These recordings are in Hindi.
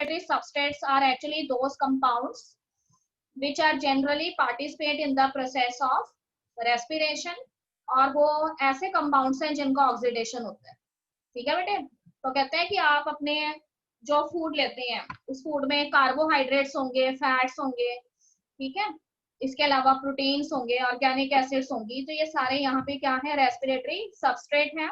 substrates are actually those compounds which are generally participate in the process of respiration, और वो ऐसे compounds हैं जिनका ऑक्सीडेशन होता है। ठीक है बेटे, तो कहते हैं कि आप अपने जो फूड लेते हैं उस फूड में कार्बोहाइड्रेट्स होंगे, फैट्स होंगे, ठीक है, इसके अलावा प्रोटीन्स होंगे, ऑर्गेनिक एसिड्स होंगी, तो ये सारे यहाँ पे क्या है, रेस्पिरेटरी सबस्ट्रेट हैं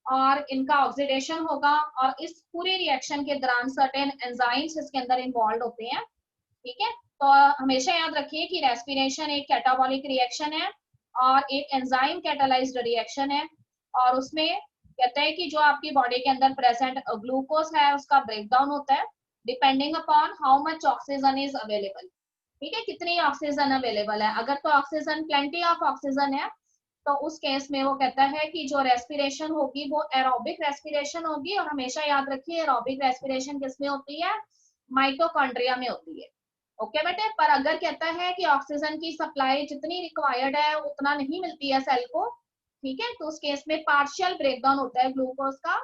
और इनका ऑक्सीडेशन होगा और इस पूरे रिएक्शन के दौरान सर्टेन एंजाइम्स इसके अंदर इन्वॉल्व होते हैं। ठीक है, तो हमेशा याद रखिए कि रेस्पिरेशन एक कैटाबॉलिक रिएक्शन है और एक एंजाइम कैटालाइज्ड रिएक्शन है, और उसमें कहते हैं कि जो आपकी बॉडी के अंदर प्रेजेंट ग्लूकोज है उसका ब्रेकडाउन होता है depending upon how much oxygen is available. ठीक है, कितनी ऑक्सीजन अवेलेबल है, अगर तो ऑक्सीजन प्लेंटी ऑफ ऑक्सीजन है तो उस केस में वो कहता है कि जो रेस्पिरेशन होगी वो एरोबिक रेस्पिरेशन होगी, और हमेशा याद रखिए एरोबिक रेस्पिरेशन किसमें होती है, माइटोकॉन्ड्रिया में होती है। ओके बेटे, पर अगर कहता है कि ऑक्सीजन की सप्लाई जितनी रिक्वायर्ड है उतना नहीं मिलती है सेल को, ठीक है, तो उस केस में पार्शियल ब्रेकडाउन होता है ग्लूकोज का,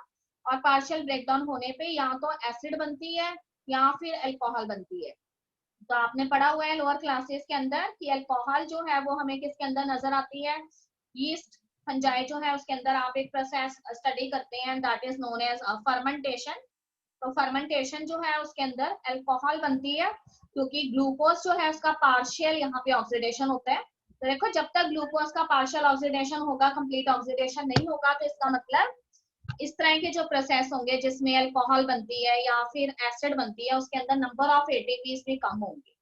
और पार्शियल ब्रेकडाउन होने पे या तो एसिड बनती है या फिर अल्कोहल बनती है। तो आपने पढ़ा हुआ है लोअर क्लासेस के अंदर कि अल्कोहल जो है वो हमें किसके अंदर नजर आती है, यीस्ट फंजाई जो है उसके अंदर आप एक प्रोसेस स्टडी करते हैं that is known as fermentation. तो फर्मेंटेशन जो है उसके अंदर अल्कोहल बनती है क्योंकि ग्लूकोज जो है उसका पार्शियल यहाँ पे ऑक्सीडेशन होता है। तो देखो जब तक ग्लूकोज का पार्शियल ऑक्सीडेशन होगा, कंप्लीट ऑक्सीडेशन नहीं होगा, तो इसका मतलब इस तरह के जो प्रोसेस होंगे जिसमें अल्कोहल बनती है या फिर एसिड बनती है उसके अंदर नंबर ऑफ एटीपीज भी कम होंगे।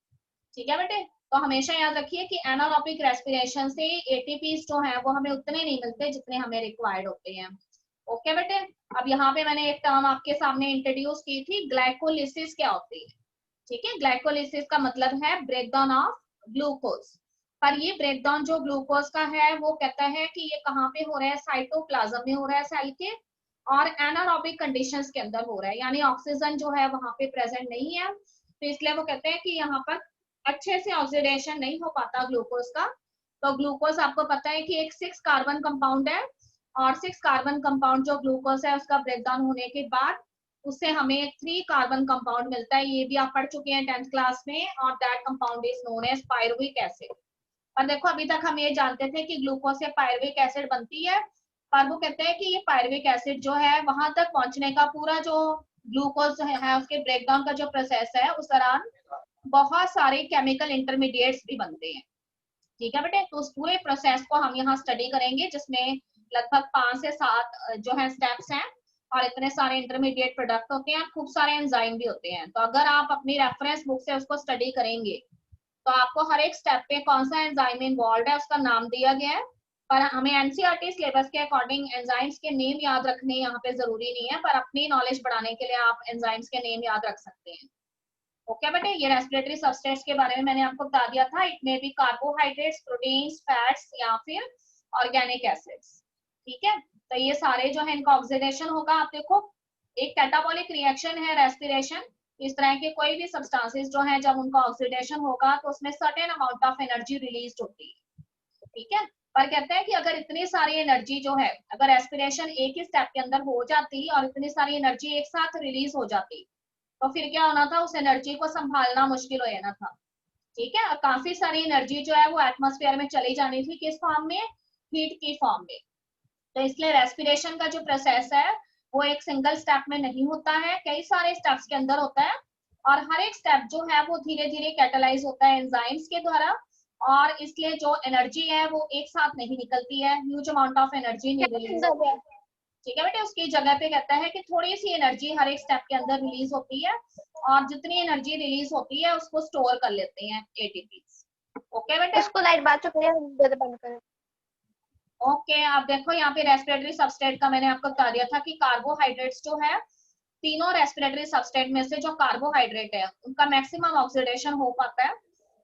ठीक है बेटे, तो हमेशा याद रखिए कि एनारोबिक रेस्पिरेशन से एटीपीज जो है वो हमें उतने नहीं मिलते जितने हमें रिक्वायर्ड होते हैं। ओके बेटे, अब यहाँ पे मैंने एक टर्म आपके सामने इंट्रोड्यूस की थी, ग्लाइकोलिसिस क्या होती है। ठीक है, ग्लाइकोलिसिस का मतलब है ब्रेकडाउन ऑफ ग्लूकोज, पर ये ब्रेकडाउन जो ग्लूकोज का है वो कहता है कि ये कहाँ पे हो रहा है, साइटोप्लाज्म में हो रहा है सेल के, और एनारोबिक कंडीशंस के अंदर हो रहा है, यानी ऑक्सीजन जो है वहां पे प्रेजेंट नहीं है, तो इसलिए वो कहते हैं कि यहाँ पर अच्छे से ऑक्सीडेशन नहीं हो पाता ग्लूकोज का। तो ग्लूकोज आपको पता है कि एक 6 कार्बन कंपाउंड है, और 6 कार्बन कंपाउंड जो ग्लूकोज है उसका ब्रेकडाउन होने के बाद उससे हमें 3 कार्बन कंपाउंड मिलता है, ये भी आप पढ़ चुके हैं 10th क्लास में, और that compound is known as pyruvic acid. और देखो अभी तक हम ये जानते थे कि ग्लूकोज से पायरुविक एसिड बनती है, पर वो कहते हैं कि ये पायरुविक एसिड जो है वहां तक पहुंचने का पूरा जो ग्लूकोज है उसके ब्रेकडाउन का जो प्रोसेस है उस दौरान बहुत सारे केमिकल इंटरमीडिएट्स भी बनते हैं। ठीक है बेटे, तो उस पूरे प्रोसेस को हम यहाँ स्टडी करेंगे जिसमें लगभग 5 से 7 जो है स्टेप्स हैं, और इतने सारे इंटरमीडिएट प्रोडक्ट होते हैं, खूब सारे एंजाइम भी होते हैं। तो अगर आप अपनी रेफरेंस बुक से उसको स्टडी करेंगे तो आपको हर एक स्टेप पे कौन सा एंजाइम इन्वॉल्व है उसका नाम दिया गया है, पर हमें एनसीईआरटी सिलेबस के अकॉर्डिंग एंजाइम्स के नेम याद रखने यहाँ पे जरूरी नहीं है, पर अपनी नॉलेज बढ़ाने के लिए आप एंजाइम्स के नेम याद रख सकते हैं। ओके बेटे, ये रेस्पिरेटरी सबस्टेंस के बारे में मैंने आपको बता दिया था, it may be carbohydrates, proteins, fats या फिर ऑर्गेनिक एसिड्स। ठीक है, तो ये सारे जो है इनका ऑक्सीडेशन होगा। आप देखो एक कैटाबॉलिक रिएक्शन है रेस्पिरेशन, इस तरह के कोई भी सब्सटेंसेस जो है जब उनका ऑक्सीडेशन होगा तो उसमें certain amount of energy release होती है। ठीक है, पर कहते हैं कि अगर इतनी सारी एनर्जी जो है, अगर रेस्पिरेशन एक ही स्टेप के अंदर हो जाती और इतनी सारी एनर्जी एक साथ रिलीज हो जाती तो फिर क्या होना था, उस एनर्जी को संभालना मुश्किल हो जाना था। ठीक है, और काफी सारी एनर्जी जो है वो एटमॉस्फेयर में चली जानी थी, किस फॉर्म में, हीट की फॉर्म में। तो इसलिए रेस्पिरेशन का जो प्रोसेस है वो एक सिंगल स्टेप में नहीं होता है, कई सारे स्टेप्स के अंदर होता है, और हर एक स्टेप जो है वो धीरे धीरे कैटालाइज होता है एंजाइम्स के द्वारा, और इसलिए जो एनर्जी है वो एक साथ नहीं निकलती है, ह्यूज अमाउंट ऑफ एनर्जी नहीं रिलीज होती है। ठीक है बेटे, उसकी जगह पे कहता है कि थोड़ी सी एनर्जी हर एक स्टेप के अंदर रिलीज होती है, और जितनी एनर्जी रिलीज होती है उसको स्टोर कर लेते हैं एटीपीज। ओके बेटे, उसको लाइट बात चुप है, बंद करें। ओके, आप देखो यहाँ पे रेस्पिरेटरी सबस्ट्रेट का मैंने आपको बता दिया था कि कार्बोहाइड्रेट्स जो है, तीनों रेस्पिरेटरी सबस्ट्रेट में से जो कार्बोहाइड्रेट है उनका मैक्सिमम ऑक्सीडेशन हो पाता है,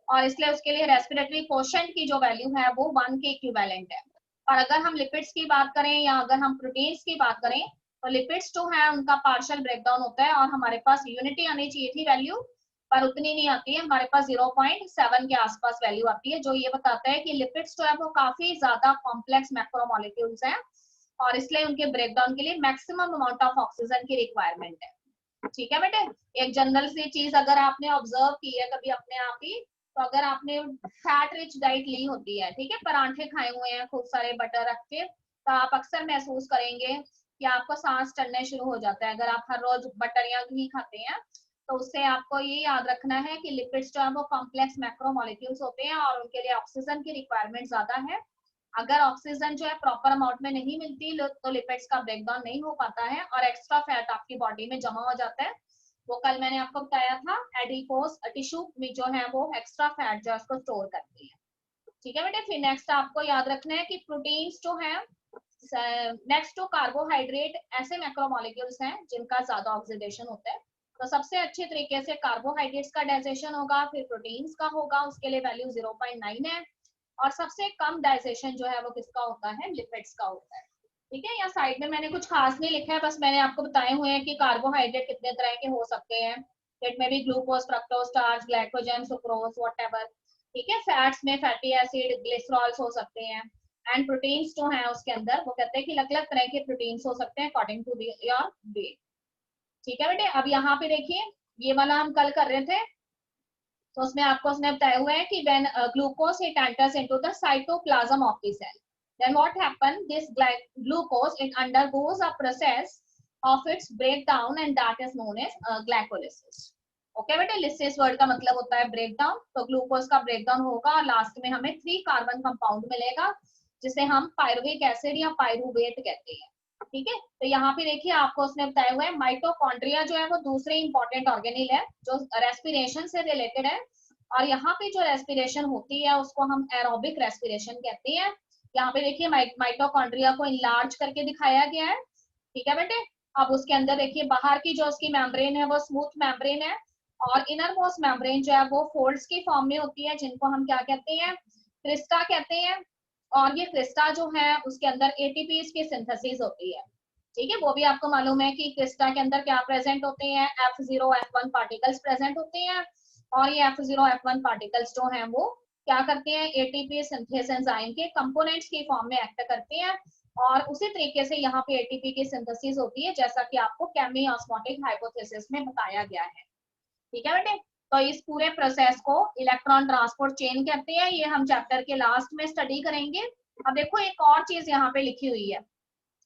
और इसलिए उसके लिए रेस्पिरेटरी कोशेंट की जो वैल्यू है वो 1 के इक्विवेलेंट है। और अगर हम लिपिड्स की बात करें या अगर हम प्रोटीन्स की बात करें तो लिपिड्स जो है उनका पार्शियल ब्रेकडाउन होता है, और हमारे पास यूनिटी आनी चाहिए थी वैल्यू, पर उतनी नहीं आती है, हमारे पास 0.7 के आसपास वैल्यू आती है, जो ये बताता है कि लिपिड्स जो है वो काफी ज्यादा कॉम्प्लेक्स मैक्रोमोलेक्यूल्स हैं, और इसलिए उनके ब्रेकडाउन के लिए मैक्सिमम अमाउंट ऑफ ऑक्सीजन की रिक्वायरमेंट है। ठीक है बेटे, एक जनरल सी चीज अगर आपने ऑब्जर्व की है कभी अपने आप ही, तो अगर आपने फैट रिच डाइट ली होती है, ठीक है, परांठे खाए हुए हैं खूब सारे बटर रख के, तो आप अक्सर महसूस करेंगे कि आपको सांस चढ़ने शुरू हो जाता है। अगर आप हर रोज बटर या घी खाते हैं, तो उससे आपको ये याद रखना है कि लिपिड्स जो है वो कॉम्प्लेक्स मैक्रोमोलिक्यूल्स होते हैं और उनके लिए ऑक्सीजन की रिक्वायरमेंट ज्यादा है। अगर ऑक्सीजन जो है प्रॉपर अमाउंट में नहीं मिलती तो लिपिड्स का ब्रेकडाउन नहीं हो पाता है और एक्स्ट्रा फैट आपकी बॉडी में जमा हो जाता है। वो कल मैंने आपको बताया था, एडिपोज टिश्यू में जो है वो एक्स्ट्रा फैट जो है उसको स्टोर करती है। ठीक है बेटे, फिर नेक्स्ट आपको याद रखना है कि प्रोटीन्स जो है, नेक्स्ट टू कार्बोहाइड्रेट ऐसे मैक्रोमोलिक्यूल्स हैं जिनका ज्यादा ऑक्सीडेशन होता है। तो सबसे अच्छे तरीके से कार्बोहाइड्रेट्स का डाइजेशन होगा, फिर प्रोटीन्स का होगा, उसके लिए वैल्यू 0.9 है। और सबसे कम डाइजेशन जो है वो किसका होता है, लिपिड्स का होता है। ठीक है, या साइड में मैंने कुछ खास नहीं लिखा है, बस मैंने आपको बताए हुए हैं कि कार्बोहाइड्रेट कितने तरह के हो सकते हैं। इट में भी glucose, fructose, starch, glycogen, sucrose, whatever. ठीक है, फैट्स में फैटी एसिड, ग्लिसरॉल्स हो सकते हैं। एंड प्रोटीन्स जो है उसके अंदर वो कहते हैं कि अलग अलग तरह के प्रोटीन्स हो सकते हैं अकॉर्डिंग टू योर वेट। ठीक है बेटे, अब यहाँ पे देखिए, ये वाला हम कल कर रहे थे, तो उसमें आपको उसने बताया हुआ है कि when glucose it enters into the cytoplasm of the cell, then what happen, this glucose it undergoes a process of its breakdown and that is known as glycolysis. Okay बेटे, लिसिस वर्ड का मतलब होता है ब्रेकडाउन। तो ग्लूकोज का ब्रेकडाउन होगा और लास्ट में हमें 3 कार्बन कंपाउंड मिलेगा जिसे हम पायरुविक एसिड या पायरुवेट कहते हैं। ठीक है, तो यहाँ पे देखिए आपको उसने बताया हुआ है माइटोकॉन्ड्रिया जो है वो दूसरे इंपॉर्टेंट ऑर्गेनिल है जो रेस्पिरेशन से रिलेटेड है। और यहाँ पे जो रेस्पिरेशन होती है उसको हम एरोबिक रेस्पिरेशन कहते हैं। यहाँ पे देखिए माइटोकॉन्ड्रिया को इनलार्ज करके दिखाया गया है। ठीक है बेटे, अब उसके अंदर देखिए बाहर की जो उसकी मेम्ब्रेन है वो स्मूथ मेम्ब्रेन है और इनर मोस्ट मेम्ब्रेन जो है वो फोल्ड्स की फॉर्म में होती है जिनको हम क्या कहते हैं, क्रिस्टा कहते हैं। और ये क्रिस्टा जो है उसके अंदर एटीपीज की सिंथेसिस होती है। ठीक है, वो भी आपको मालूम है कि क्रिस्टा के अंदर क्या प्रेजेंट होते हैं, F0 F1 पार्टिकल्स प्रेजेंट होते हैं। और ये F0 F1 पार्टिकल्स जो हैं वो क्या करते हैं, एटीपी सिंथेस एंजाइम के कंपोनेंट्स की फॉर्म में एक्ट करते हैं। और उसी तरीके से यहाँ पे एटीपी की सिंथेसिस होती है जैसा कि आपको केमी ऑस्मोटिक हाइपोथेसिस में बताया गया है। ठीक है बेटे, तो इस पूरे प्रोसेस को इलेक्ट्रॉन ट्रांसपोर्ट चेन कहते हैं। ये हम चैप्टर के लास्ट में स्टडी करेंगे। अब देखो एक और चीज यहाँ पे लिखी हुई है,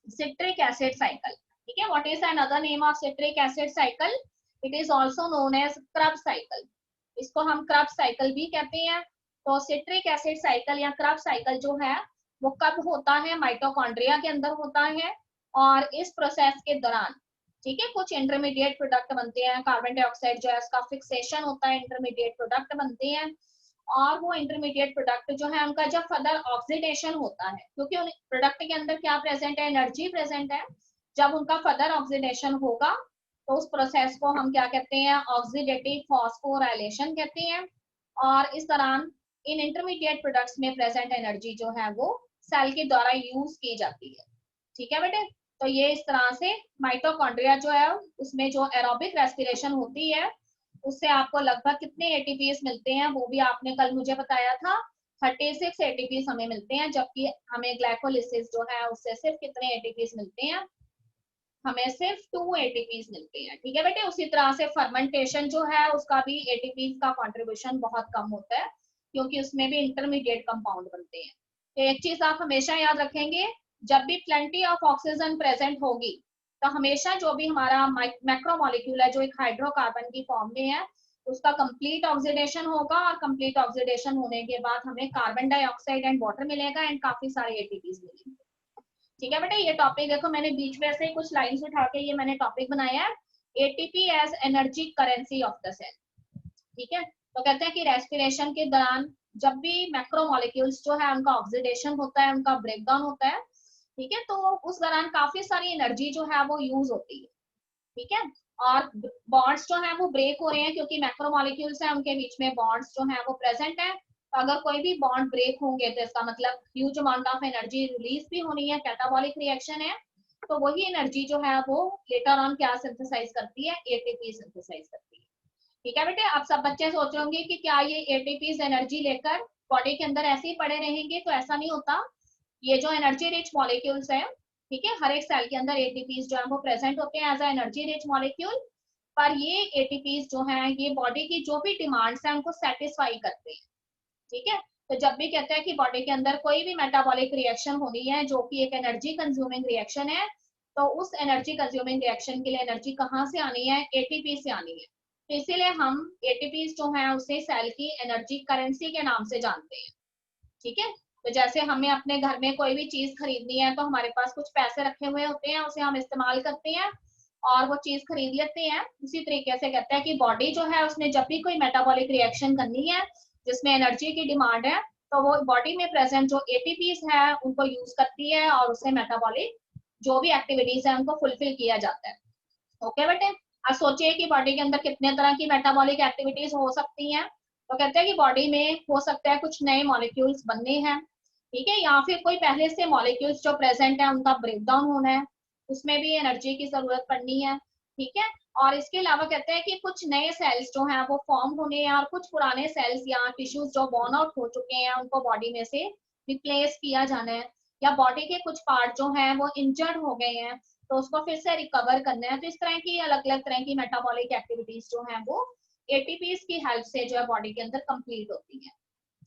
सिट्रिक एसिड साइकिल। ठीक है, what is another name of citric acid cycle, it is also known as Krebs cycle. इसको हम क्रब साइकिल भी कहते हैं। तो सिट्रिक एसिड साइकिल या क्रब साइकिल जो है वो कब होता है, माइटोकॉन्ड्रिया के अंदर होता है। और इस प्रोसेस के दौरान, ठीक है, कुछ इंटरमीडिएट प्रोडक्ट बनते हैं, कार्बन डाइऑक्साइड जो है उसका फिक्सेशन होता है, इंटरमीडिएट प्रोडक्ट बनते हैं। और वो इंटरमीडिएट प्रोडक्ट जो है उनका जब फर्दर ऑक्सीडेशन होता है, क्योंकि उन प्रोडक्ट के अंदर क्या प्रेजेंट है, एनर्जी प्रेजेंट है। जब उनका फर्दर ऑक्सीडेशन होगा तो उस प्रोसेस को हम क्या कहते हैं, ऑक्सीडेटिव फॉस्फोराइलेशन कहते हैं। और इस दौरान इन इंटरमीडिएट प्रोडक्ट्स में प्रेजेंट एनर्जी जो है वो सेल के द्वारा यूज की जाती है। ठीक है बेटे, तो ये इस तरह से माइटोकॉन्ड्रिया जो है उसमें जो एरोबिक रेस्पिरेशन होती है उससे आपको लगभग कितने एटीपीज मिलते हैं वो भी आपने कल मुझे बताया था, 36 एटीपीज हमें मिलते हैं। जबकि हमें ग्लाइकोलिसिस जो है उससे सिर्फ कितने एटीपीज मिलते हैं, हमें सिर्फ 2 एटीपीज मिलते हैं। ठीक है बेटे, उसी तरह से फर्मेंटेशन जो है उसका भी एटीपीज का कंट्रीब्यूशन बहुत कम होता है क्योंकि उसमें भी इंटरमीडिएट कंपाउंड बनते हैं। तो एक चीज आप हमेशा याद रखेंगे, जब भी प्लेंटी ऑफ ऑक्सीजन प्रेजेंट होगी तो हमेशा जो भी हमारा मैक्रोमोलिक्यूल है जो एक हाइड्रोकार्बन की फॉर्म में है उसका कंप्लीट ऑक्सीडेशन होगा और कंप्लीट ऑक्सीडेशन होने के बाद हमें कार्बन डाइऑक्साइड एंड वाटर मिलेगा एंड काफी सारे एटीपीज मिलेंगे। ठीक है बेटे, ये टॉपिक देखो मैंने बीच में से कुछ लाइंस उठा के ये मैंने टॉपिक बनाया है, ATP as energy currency of the cell. ठीक है, तो कहते हैं कि रेस्पिरेशन के दौरान जब भी मैक्रोमोलिक्यूल्स जो है उनका ऑक्सीडेशन होता है, उनका ब्रेकडाउन होता है, ठीक है, तो उस दौरान काफी सारी एनर्जी जो है वो यूज होती है। ठीक है, और बॉन्ड्स जो है वो ब्रेक हो रहे हैं क्योंकि मैक्रोमोलिक्यूल्स है उनके बीच में बॉन्ड्स जो है वो प्रेजेंट है। तो अगर कोई भी बॉन्ड ब्रेक होंगे तो इसका मतलब huge amount of energy release भी होनी है, कैटाबॉलिक रिएक्शन है। तो वही एनर्जी जो है वो लेटर ऑन क्या सिंथेसाइज करती है, एटीपी सिंथेसाइज करती है। ठीक है बेटे, आप सब बच्चे सोच रहे होंगे कि क्या ये एटीपी एनर्जी लेकर बॉडी के अंदर ऐसे ही पड़े रहेंगे, तो ऐसा नहीं होता। ये जो एनर्जी रिच मॉलिक्यूल्स है, ठीक है, हर एक सेल के अंदर एटीपीज जो है वो प्रेजेंट होते हैं एज एनर्जी रिच मॉलिक्यूल। पर ये एटीपीज जो हैं ये बॉडी की जो भी डिमांड्स हैं उनको सेटिस्फाई करते हैं, ठीक है। तो जब भी कहते हैं कि बॉडी के अंदर कोई भी मेटाबॉलिक रिएक्शन होनी है जो कि एक एनर्जी कंज्यूमिंग रिएक्शन है, तो उस एनर्जी कंज्यूमिंग रिएक्शन के लिए एनर्जी कहाँ से आनी है, एटीपी से आनी है। तो इसीलिए हम एटीपीज जो है उसे सेल की एनर्जी करेंसी के नाम से जानते हैं, ठीक है। तो जैसे हमें अपने घर में कोई भी चीज खरीदनी है तो हमारे पास कुछ पैसे रखे हुए होते हैं, उसे हम इस्तेमाल करते हैं और वो चीज खरीद लेते हैं। उसी तरीके से कहते हैं कि बॉडी जो है उसने जब भी कोई मेटाबॉलिक रिएक्शन करनी है जिसमें एनर्जी की डिमांड है, तो वो बॉडी में प्रेजेंट जो एटीपीज है उनको यूज करती है और उससे मेटाबॉलिक जो भी एक्टिविटीज है उनको फुलफिल किया जाता है। ओके बेटे, अब सोचिए कि बॉडी के अंदर कितने तरह की मेटाबॉलिक एक्टिविटीज हो सकती हैं। तो कहते हैं कि बॉडी में हो सकता है कुछ नए मॉलिक्यूल्स बनने हैं, ठीक है, या फिर कोई पहले से मॉलिक्यूल्स जो प्रेजेंट है उनका ब्रेकडाउन होना है, उसमें भी एनर्जी की जरूरत पड़नी है, ठीक है। और इसके अलावा कहते हैं कि कुछ नए सेल्स जो हैं वो फॉर्म होने हैं और कुछ पुराने सेल्स या टिश्यूज जो बॉर्न आउट हो चुके हैं उनको बॉडी में से रिप्लेस किया जाना है, या बॉडी के कुछ पार्ट जो हैं वो इंजर्ड हो गए हैं तो उसको फिर से रिकवर करना है। तो इस तरह की अलग अलग तरह की मेटाबॉलिक एक्टिविटीज जो हैं वो एटीपीज की हेल्प से जो है बॉडी के अंदर कंप्लीट होती है,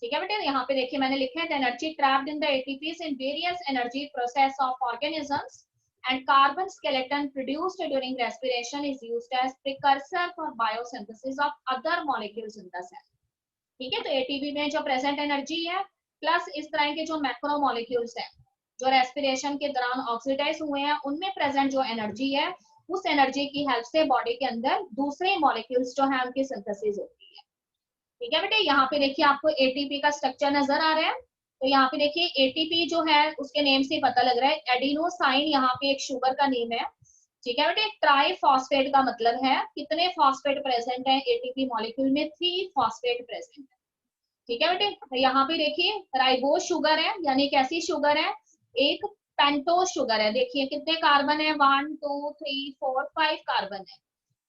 ठीक है बेटे। यहाँ पे देखिए मैंने लिखा है energy trapped in the ATPs in various energy process of organisms and carbon skeleton produced during respiration is used as precursor for biosynthesis of other molecules in the cell, ठीक है। तो एटीपी में जो प्रेजेंट एनर्जी है प्लस इस तरह के जो मैक्रो मॉलिक्यूल्स हैं जो रेस्पिरेशन के दौरान ऑक्सीडाइज हुए हैं उनमें प्रेजेंट जो एनर्जी है उस एनर्जी की हेल्प से बॉडी के अंदर दूसरे मॉलिक्यूल्स जो है उनकी सिंथेसिस होती है, ठीक है बेटे। यहाँ पे देखिए आपको एटीपी का स्ट्रक्चर नजर आ रहा है। तो यहाँ पे देखिए एटीपी जो है उसके नेम से पता लग रहा है, एडिनोसाइन यहाँ पे एक शुगर का नेम है, ठीक है बेटे। ट्राई फॉस्फेट का मतलब है कितने फॉस्फेट प्रेजेंट है एटीपी मॉलिक्यूल में, 3 फॉस्फेट प्रेजेंट है, ठीक है बेटे। तो यहाँ पे देखिए राइबोज शुगर है, यानी कैसी शुगर है, एक पेंटोज शुगर है। देखिए कितने कार्बन है, 1 2 3 4 5 कार्बन है,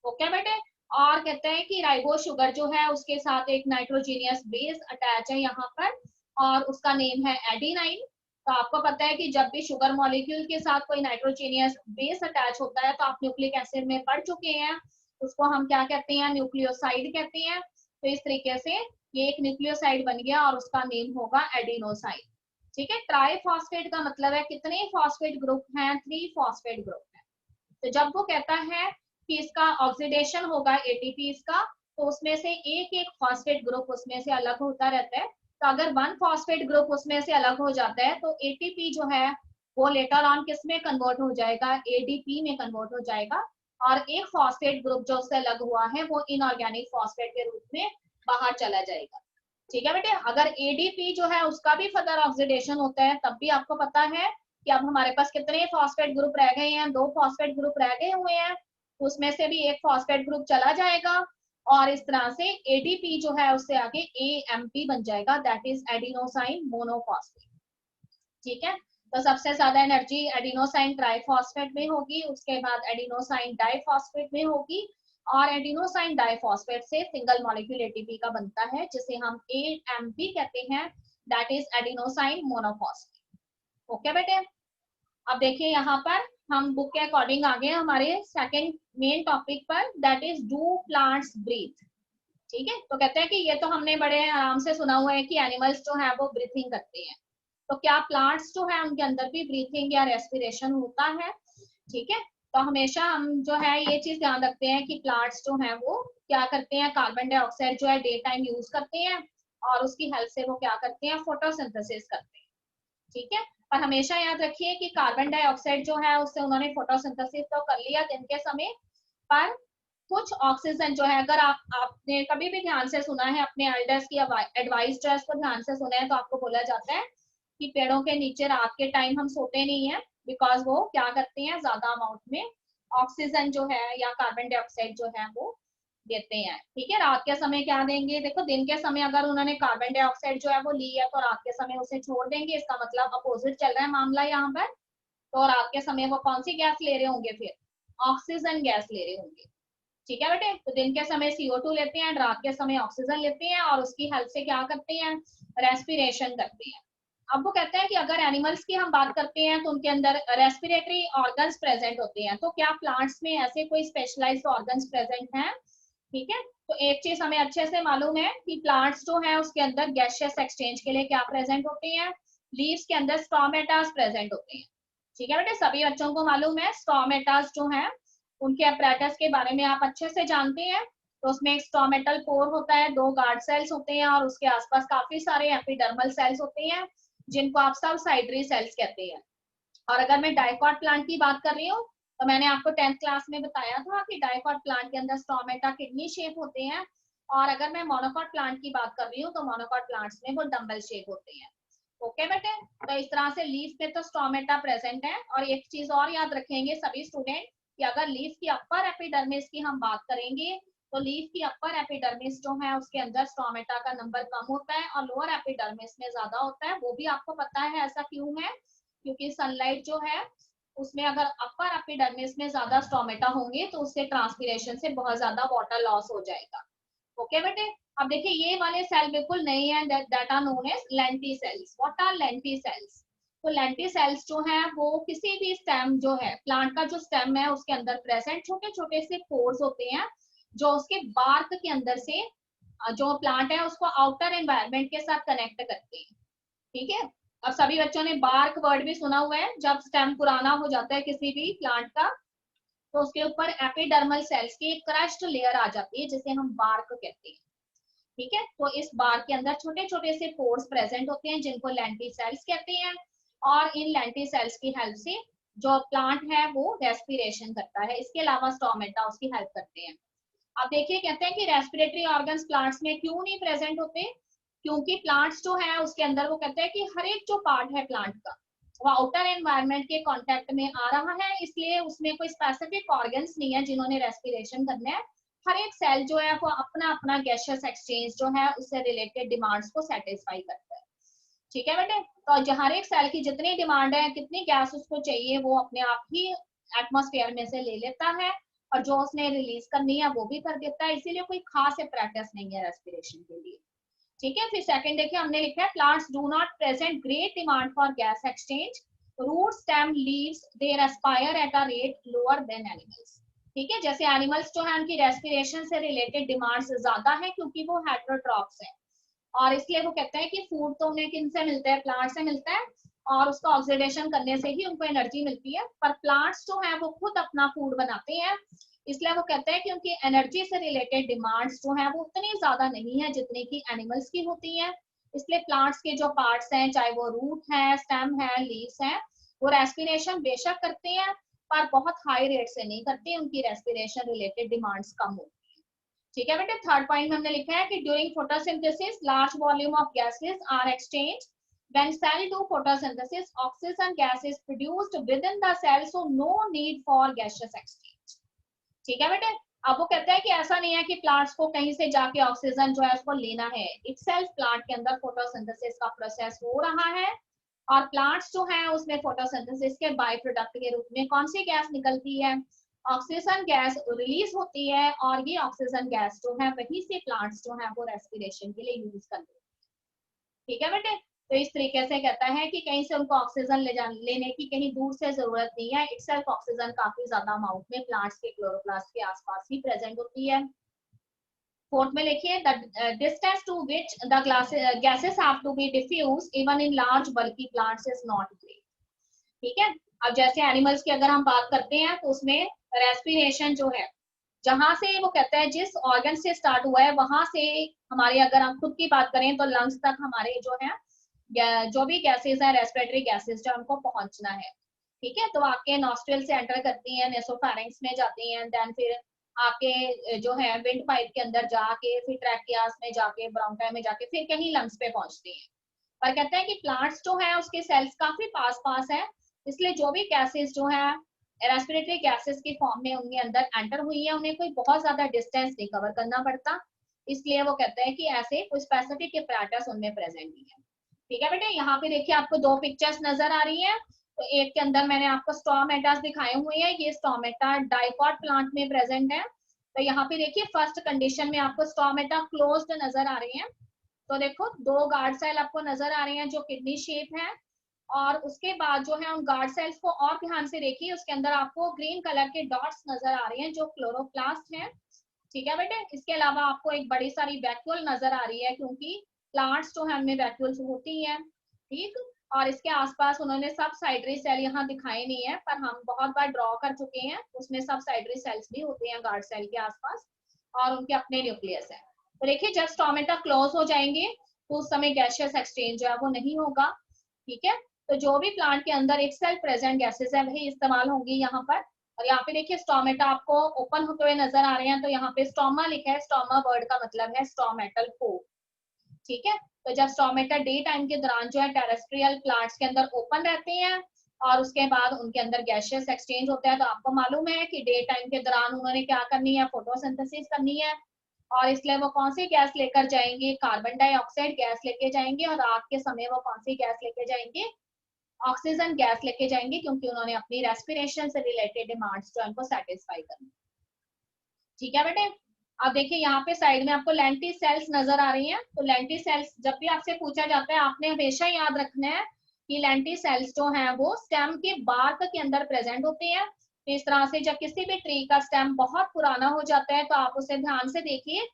ओके बेटे। और कहते हैं कि राइबोज शुगर जो है उसके साथ एक नाइट्रोजीनियस बेस अटैच है यहाँ पर और उसका नेम है एडिनाइन। तो आपको पता है कि जब भी शुगर मॉलिक्यूल के साथ कोई नाइट्रोजीनियस बेस अटैच होता है तो आप न्यूक्लिक एसिड में पढ़ चुके हैं, उसको हम क्या कहते हैं, न्यूक्लियोसाइड कहते हैं। तो इस तरीके से ये एक न्यूक्लियोसाइड बन गया और उसका नेम होगा एडिनोसाइन, ठीक है। ट्राई फॉस्फेट का मतलब है कितने फॉस्फेट ग्रुप हैं, 3 फॉस्फेट ग्रुप है। तो जब वो कहता है कि इसका ऑक्सीडेशन होगा एटीपी का, तो उसमें से एक एक फॉस्फेट ग्रुप उसमें से अलग होता रहता है। तो अगर 1 फॉस्फेट ग्रुप उसमें से अलग हो जाता है तो एटीपी जो है वो लेटर ऑन किस में कन्वर्ट हो जाएगा, एडीपी में कन्वर्ट हो जाएगा और एक फॉस्फेट ग्रुप जो उससे अलग हुआ है वो इनऑर्गेनिक फॉस्फेट के रूप में बाहर चला जाएगा, ठीक है बेटे। अगर एडीपी जो है उसका भी फर्दर ऑक्सीडेशन होता है तब भी आपको पता है कि अब हमारे पास कितने फॉस्फेट ग्रुप रह गए हैं, 2 फॉस्फेट ग्रुप रह गए हुए हैं, उसमें से भी एक फॉस्फेट ग्रुप चला जाएगा और इस तरह से एडीपी जो है उससे आगे एएमपी बन जाएगा, दैट इज एडिनोसाइन मोनोफॉस्फेट, ठीक है। तो सबसे ज्यादा एनर्जी एडिनोसाइन ट्राइफॉस्फेट में होगी, उसके बाद एडिनोसाइन डाइफॉस्फेट में होगी और एडिनोसाइन डाइफॉस्फेट से सिंगल मॉलिक्यूल एटीपी का बनता है जिसे हम एएमपी कहते हैं, that is adenosine monophosphate, okay बेटे। अब देखिए यहाँ पर हम बुक के अकॉर्डिंग आ गए हमारे सेकंड मेन टॉपिक पर, that is do plants breathe, ठीक है। तो कहते हैं कि ये तो हमने बड़े आराम से सुना हुआ है कि एनिमल्स जो है वो ब्रीथिंग करते हैं, तो क्या प्लांट्स जो है उनके अंदर भी ब्रीथिंग या रेस्पिरेशन होता है, ठीक है। तो हमेशा हम जो है ये चीज ध्यान रखते हैं कि प्लांट्स जो है वो क्या करते हैं, कार्बन डाइऑक्साइड जो है डे टाइम यूज करते हैं और उसकी हेल्प से वो क्या करते हैं, फोटोसिंथेसिस करते हैं, ठीक है। पर हमेशा याद रखिए कि कार्बन डाइऑक्साइड जो है उससे उन्होंने फोटोसिंथेसिस तो कर लिया दिन के समय, पर कुछ ऑक्सीजन जो है, अगर आपने कभी भी ध्यान से सुना है अपने एल्डर्स की एडवाइस जो है उसको ध्यान से सुना है तो आपको बोला जाता है कि पेड़ों के नीचे रात के टाइम हम सोते नहीं है, बिकॉज वो क्या करते हैं, ज्यादा अमाउंट में ऑक्सीजन जो है या कार्बन डाइऑक्साइड जो है वो देते हैं, ठीक है। रात के समय क्या देंगे, देखो दिन के समय अगर उन्होंने कार्बन डाइऑक्साइड जो है वो ली है तो रात के समय उसे छोड़ देंगे, इसका मतलब अपोजिट चल रहा है मामला यहाँ पर। तो रात के समय वो कौन सी गैस ले रहे होंगे, फिर ऑक्सीजन गैस ले रहे होंगे, ठीक है बेटे। तो दिन के समय CO2 लेते हैं, रात के समय ऑक्सीजन लेते हैं और उसकी हेल्प से क्या करते हैं, रेस्पिरेशन करते हैं। अब वो कहते हैं कि अगर एनिमल्स की हम बात करते हैं तो उनके अंदर रेस्पिरेटरी ऑर्गन्स प्रेजेंट होते हैं, तो क्या प्लांट्स में ऐसे कोई स्पेशलाइज्ड ऑर्गन्स प्रेजेंट हैं? ठीक है, तो एक चीज हमें अच्छे से मालूम है कि प्लांट्स जो है उसके अंदर गैसियस एक्सचेंज के लिए क्या प्रेजेंट होते हैं, लीव्स के अंदर स्टोमेटास प्रेजेंट होते हैं। ठीक है बेटे, सभी बच्चों को मालूम है स्टोमेटास जो है उनके अपरेटस के बारे में आप अच्छे से जानते हैं। तो उसमें एक स्टोमेटल पोर होता है, 2 गार्ड सेल्स होते हैं और उसके आसपास काफी सारे एपिडर्मल सेल्स होते हैं जिनको आप सबसाइडरी सेल्स कहते हैं। और अगर मैं डाइकॉट प्लांट की बात कर रही हूँ तो मैंने आपको 10th क्लास में बताया था कि डाइकॉट प्लांट के अंदर स्टोमेटा किडनी शेप होते हैं, और अगर मैं मोनोकॉट प्लांट की बात कर रही हूँ तो मोनोकॉट प्लांट्स में वो डंबल शेप होते हैं। ओके बेटे, तो इस तरह से लीफ में तो स्टोमेटा प्रेजेंट है। और एक चीज और याद रखेंगे सभी स्टूडेंट कि अगर लीफ की अपर एपिडर्मिस की हम बात करेंगे तो लीफ की अपर एपिडर्मिस जो है उसके अंदर स्टोमेटा का नंबर कम होता है और लोअर एपिडर्मिस में ज्यादा होता है। वो भी आपको पता है ऐसा क्यों है, क्योंकि सनलाइट जो है उसमें अगर अपर एपिडर्मिस में ज्यादा स्टोमेटा होंगे तो उससे ट्रांसपीरेशन से बहुत ज्यादा वाटर लॉस हो जाएगा। ओके बेटे, अब देखिए ये वाले सेल बिल्कुल नहीं है, that are known as lenticels. What are lenticels? तो लेंटी सेल्स जो है वो किसी भी स्टेम जो है, प्लांट का जो स्टेम है उसके अंदर प्रेजेंट छोटे छोटे से पोर्स होते हैं जो उसके बार्क के अंदर से जो प्लांट है उसको आउटर एनवायरनमेंट के साथ कनेक्ट करते हैं। ठीक है, अब सभी बच्चों ने बार्क वर्ड भी सुना हुआ है, जब स्टेम पुराना हो जाता है किसी भी प्लांट का तो उसके ऊपर एपिडर्मल सेल्स की एक क्रस्ट लेयर आ जाती है जिसे हम बार्क कहते हैं। ठीक है, तो इस बार्क के अंदर छोटे छोटे से पोर्स प्रेजेंट होते हैं जिनको लेंटी सेल्स कहते हैं, और इन लेंटी सेल्स की हेल्प से जो प्लांट है वो रेस्पिरेशन करता है। इसके अलावा स्टोमेटा उसकी हेल्प करते हैं। अब देखिए कहते हैं कि रेस्पिरेटरी ऑर्गन्स प्लांट्स में क्यों नहीं प्रेजेंट होते, क्योंकि प्लांट्स जो है उसके अंदर वो कहते हैं कि हर एक जो पार्ट है प्लांट का वो आउटर एनवायरनमेंट के कांटेक्ट में आ रहा है, इसलिए उसमें कोई स्पेसिफिक ऑर्गन्स नहीं है जिन्होंने रेस्पिरेशन करना है। हर एक सेल जो है वो अपना अपना गैसियस एक्सचेंज जो है उससे रिलेटेड डिमांड्स को सेटिस्फाई करता है। ठीक है बेटे, तो हर एक सेल की जितनी डिमांड है, कितनी गैस उसको चाहिए, वो अपने आप ही एटमॉस्फेयर में से ले लेता है और जो उसने रिलीज करनी है वो भी कर देता है। इसीलिए कोई खास अप्रेटस नहीं है रेस्पिरेशन के लिए। ठीक है, फिर सेकंड देखिए हमने लिखा है plants do not present great demand for gas exchange, root stem leaves they respire at a rate lower than animals. ठीक है, जैसे एनिमल्स जो है उनकी रेस्पिरेशन से रिलेटेड डिमांड्स ज्यादा है क्योंकि वो हेटेरोट्रॉप्स है, और इसलिए वो कहते हैं कि फूड तो उन्हें किन से मिलता है, प्लांट से मिलता है, और उसका ऑक्सीडेशन करने से ही उनको एनर्जी मिलती है। पर प्लांट्स जो है वो खुद अपना फूड बनाते हैं, इसलिए वो कहते हैं कि उनकी एनर्जी से रिलेटेड डिमांड्स जो है वो उतनी ज्यादा नहीं है जितनी की एनिमल्स की होती है। इसलिए प्लांट्स के जो पार्ट्स हैं, चाहे वो रूट है, स्टेम है, लीव्स है, वो रेस्पिरेशन बेशक करते हैं पर बहुत हाई रेट से नहीं करते, उनकी रेस्पिरेशन रिलेटेड डिमांड्स कम होती है। ठीक है बेटे, थर्ड पॉइंट में हमने लिखा है कि during photosynthesis large volume of gases are exchange, when cell do photosynthesis oxygen gas is produced within the cell, so no need for gaseous exchange। ठीक है बेटे, अब वो कहते हैं कि ऐसा नहीं है कि प्लांट्स को कहीं से जाके ऑक्सीजन जो है उसको लेना है, इटसेल्फ प्लांट के अंदर फोटोसिंथेसिस का प्रोसेस हो रहा है, और प्लांट्स जो है उसमें फोटोसिंथेसिस के बाय प्रोडक्ट के रूप में कौन सी गैस निकलती है, ऑक्सीजन गैस रिलीज होती है, और ये ऑक्सीजन गैस जो है वहीं से प्लांट्स जो है वो रेस्पिरेशन के लिए यूज करते हैं। ठीक है बेटे, तो इस तरीके से कहता है कि कहीं से उनको ऑक्सीजन लेने की कहीं दूर से जरूरत नहीं है, इटसेल्फ ऑक्सीजन काफी ज्यादा अमाउंट में प्लांट्स के क्लोरोप्लास्ट के आसपास ही प्रेजेंट होती है। फोर्थ में लिखिए the distance to which the gases have to be diffuse even in large bulky plants is not great. ठीक है, अब जैसे एनिमल्स की अगर हम बात करते हैं तो उसमें रेस्पिरेशन जो है जहां से वो कहते हैं जिस ऑर्गन से स्टार्ट हुआ है वहां से हमारे, अगर हम खुद की बात करें तो लंग्स तक हमारे जो है जो भी गैसेस है रेस्पिरेटरी गैसेस जो हमको पहुंचना है। ठीक है, तो आपके नॉस्ट्रिल से एंटर करती हैं, नेसोफैरिंक्स में जाती हैं, देन फिर आपके जो है विंड पाइप के अंदर जाके फिर ट्रैकियास में जाके ब्रोंकाई में जाके फिर कहीं लंग्स पे पहुंचती हैं। पर कहते हैं कि प्लांट्स जो है उसके सेल्स काफी पास पास है, इसलिए जो भी गैसेस जो है रेस्पिरेटरी गैसेस की फॉर्म में उनके अंदर एंटर हुई है उन्हें कोई बहुत ज्यादा डिस्टेंस नहीं कवर करना पड़ता, इसलिए वो कहते हैं कि ऐसे कोई स्पेसिफिक अपैरेटस उनमें प्रेजेंट नहीं है। ठीक है बेटे, यहाँ पे देखिए आपको 2 पिक्चर्स नजर आ रही हैं, तो एक के अंदर मैंने आपको स्टोमेटास दिखाए हुए हैं, ये स्टोमेटा डाइकॉट प्लांट में प्रेजेंट है। तो यहाँ पे देखिए फर्स्ट कंडीशन में आपको स्टोमेटा क्लोज्ड नजर आ रही है, तो देखो 2 गार्ड सेल आपको नजर आ रहे हैं जो किडनी शेप है, और उसके बाद जो है उन गार्ड सेल्स को और ध्यान से देखिए, उसके अंदर आपको ग्रीन कलर के डॉट्स नजर आ रहे हैं जो क्लोरोप्लास्ट हैं। ठीक है बेटे, इसके अलावा आपको एक बड़ी सारी वैक्यूल नजर आ रही है, क्योंकि प्लांट्स जो है उनमें वैक्यूल्स होती हैं। ठीक, और इसके आसपास उन्होंने सब साइडरी सेल यहाँ दिखाए नहीं है, पर हम बहुत बार ड्रॉ कर चुके हैं, उसमें सब साइडरी सेल्स भी होते हैं गार्ड सेल के आसपास, और उनके अपने न्यूक्लियस है। तो देखिए जब स्टोमेटा क्लोज हो जाएंगे तो उस समय गैसियस एक्सचेंज जो है वो नहीं होगा। ठीक है, तो जो भी प्लांट के अंदर एक सेल प्रेजेंट गैसेस है वही इस्तेमाल होंगी यहाँ पर। और यहाँ पे देखिए स्टोमेटा आपको ओपन होते हुए नजर आ रहे हैं, तो यहाँ पे स्टोमा लिखा है, स्टोमा वर्ड का मतलब है स्टोमेटल पोर। ठीक है, तो जब स्टोमेटा डे टाइम के दौरान जो है टेरेस्ट्रियल प्लांट्स के अंदर ओपन रहते हैं और उसके बाद उनके अंदर गैसियस एक्सचेंज होता है, तो आपको मालूम है कि डे टाइम के दौरान उन्होंने क्या करनी है, फोटोसिंथेसिस करनी है, और इसलिए वो कौन सी गैस लेकर जाएंगे, कार्बन डाइऑक्साइड गैस लेके जाएंगे, और रात के समय वो कौन सी गैस लेके जाएंगे, ऑक्सीजन गैस लेके जाएंगे, क्योंकि उन्होंने अपनी रेस्पिरेशन से रिलेटेड डिमांड्स जो है उनको सेटिस्फाई करनी। ठीक है बेटे, अब देखिए यहाँ पे साइड में आपको लेंटी सेल्स नजर आ रही हैं। तो लेंटी सेल्स जब भी आपसे पूछा जाता है आपने हमेशा याद रखना है कि लेंटी सेल्स जो है वो स्टेम के बार्क के अंदर प्रेजेंट होती हैं। तो इस तरह से जब किसी भी ट्री का स्टेम बहुत पुराना हो जाता है तो आप उसे ध्यान से देखिए,